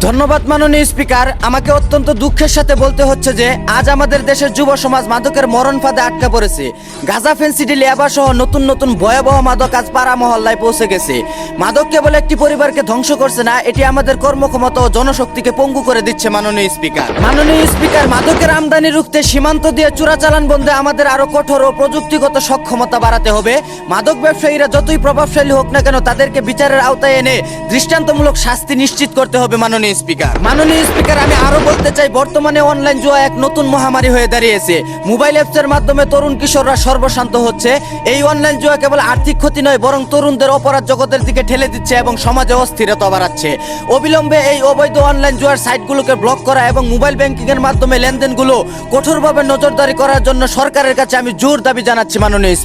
ধন্যবাদ মাননীয় স্পিকার। আমাকে অত্যন্ত দুঃখের সাথে বলতে হচ্ছে যে আজ আমাদের দেশের যুব সমাজ মাদকের মরণ ফাঁদে আটকা পড়েছে। গাঁজা, ফেন্সিডিল, ইয়াবা সহ নতুন নতুন ভয়াবহ মাদক আজ পাড়া মহল্লায় পৌঁছে গেছে। মাদক কেবল একটি পরিবারকে ধ্বংস করছে না, এটি আমাদের কর্মক্ষমতা ও জনশক্তিকে পঙ্গু করে দিচ্ছে। মাননীয় স্পিকার, মাদকের আমদানি রুখতে সীমান্ত দিয়ে চোরাচালান বন্ধে আমাদের আরো কঠোর ও প্রযুক্তিগত সক্ষমতা বাড়াতে হবে। মাদক ব্যবসায়ীরা যতই প্রভাবশালী হোক না কেন, তাদেরকে বিচারের আওতায় এনে দৃষ্টান্তমূলক শাস্তি নিশ্চিত করতে হবে। মাননীয় স্পিকার, আমি আরো বলতে চাই, বর্তমানে অনলাইন জুয়া এক নতুন মহামারী হয়ে দাঁড়িয়েছে। মোবাইল অ্যাপসের মাধ্যমে তরুণ কিশোররা সর্বশান্ত হচ্ছে। এই অনলাইন জুয়া কেবল আর্থিক ক্ষতি নয়, বরং তরুণদের অপরাধ জগতের দিকে ঠেলে দিচ্ছে এবং সমাজে অস্থিরতা বাড়াচ্ছে। অবিলম্বে এই অবৈধ অনলাইন জুয়ার সাইটগুলোকে ব্লক করা এবং মোবাইল ব্যাংকিং এর মাধ্যমে লেনদেনগুলো কঠোরভাবে নজরদারি করার জন্য সরকারের কাছে আমি জোর দাবি জানাচ্ছি। মাননীয়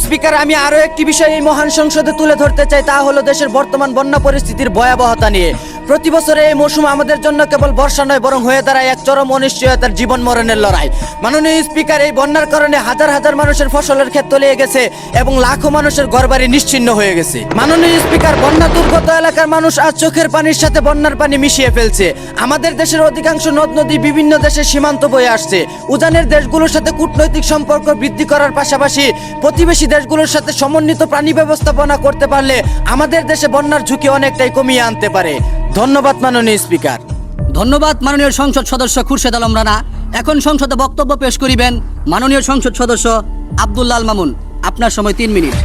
স্পিকার, আমি আরো একটি বিষয় এই মহান সংসদে তুলে ধরতে চাই, তা হলো দেশের বর্তমান বন্যা পরিস্থিতির ভয়াবহতা নিয়ে। প্রতি বছরে এই মৌসুম আমাদের জন্য কেবল বর্ষা নয়, বরং হয়ে দাঁড়ায় এক চরম অনিশ্চয়তার জীবন মরণের লড়াই। মাননীয় স্পিকার, এই বন্যার কারণে হাজার হাজার মানুষের ফসলের ক্ষেত তলিয়ে গেছে এবং লাখো মানুষের ঘরবাড়ি নিশ্চিহ্ন হয়ে গেছে। মাননীয় স্পিকার, বন্যা দুর্গত এলাকার মানুষ আজ চোখের পানির সাথে বন্যার পানি মিশিয়ে ফেলছে। আমাদের দেশের অধিকাংশ নদ নদী বিভিন্ন দেশের সীমান্ত বয়ে আসছে। উজানের দেশগুলোর সাথে কূটনৈতিক সম্পর্ক বৃদ্ধি করার পাশাপাশি প্রতিবেশী দেশগুলোর সাথে সমন্বিত প্রাণী ব্যবস্থাপনা করতে পারলে আমাদের দেশে বন্যার ঝুঁকি অনেকটাই কমিয়ে আনতে পারে। ধন্যবাদ মাননীয় স্পিকার। ধন্যবাদ মাননীয় সংসদ সদস্য খুরশেদ আলম রানা। এখন সংসদে বক্তব্য পেশ করিবেন মাননীয় সংসদ সদস্য আব্দুল্লাহ আল মামুন। আপনার সময় 3 মিনিট।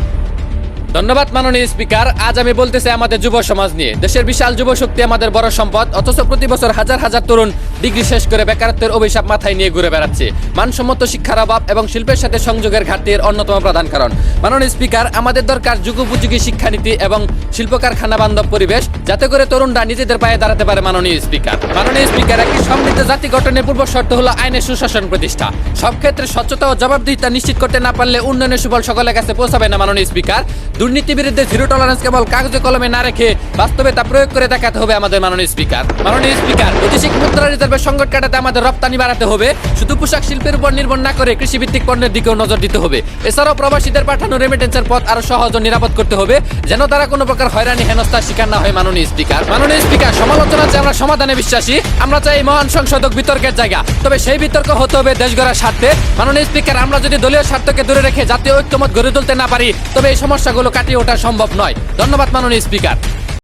ধন্যবাদ মাননীয় স্পিকার। আজ আমি বলতে চাই আমাদের যুব সমাজ নিয়ে। দেশের বিশাল যুব শক্তি আমাদের বড় সম্পদ, অথচ প্রতি বছর হাজার হাজার তরুণ ডিগ্রি শেষ করে বেকারত্বের অভিশাপ মাথায় নিয়ে ঘুরে বেড়াচ্ছে। মানসম্মত শিক্ষার অভাব এবং শিল্পের সাথে সংযোগের ঘাটতির অন্যতম প্রধান কারণ। মাননীয় স্পিকার, আমাদের দরকার যুগোপযোগী শিক্ষানীতি এবং শিল্প কারখানা বান্ধব পরিবেশ, যাতে করে তরুণরা নিজেদের পায়ে দাঁড়াতে পারে। মাননীয় স্পিকার, একটি সমৃদ্ধ জাতি গঠনের পূর্ব শর্ত হলো আইনের সুশাসন প্রতিষ্ঠা। সব ক্ষেত্রে স্বচ্ছতা ও জবাবদিহিতা নিশ্চিত করতে না পারলে উন্নয়নের সুফল সকলের কাছে পৌঁছাবে না। মাননীয় স্পিকার, দুর্নীতি বিরুদ্ধে জিরো টলারেন্স কেবল কাগজে কলমে না রেখে বাস্তবে তা প্রয়োগ করে দেখাতে হবে আমাদের। মাননীয় স্পিকার, বৈদেশিক মুদ্রা রিজার্ভের সংকট কাটাতে আমাদের রপ্তানি বাড়াতে হবে। শুধু পোশাক শিল্পের উপর নির্ভর না করে কৃষিভিত্তিক পণ্যের দিকেও নজর দিতে হবে। এছাড়াও প্রবাসীদের পাঠানো রেমিটেন্সের পথ আরো সহজ ও নিরাপদ করতে হবে, যেন তারা কোনো প্রকার হয়রানি হেনস্থার শিকার না হয়। মাননীয় স্পিকার, সমালোচনা চাই, আমরা সমাধানে বিশ্বাসী। আমরা চাই এই মহান সংসদ বিতর্কের জায়গা, তবে সেই বিতর্ক হতে হবে দেশ গড়ার স্বার্থে। মাননীয় স্পিকার, আমরা যদি দলীয় স্বার্থকে দূরে রেখে জাতীয় ঐক্যমত গড়ে তুলতে না পারি, তবে এই সমস্যাগুলো কাটিয়ে ওঠা সম্ভব নয়। ধন্যবাদ মাননীয় স্পিকার।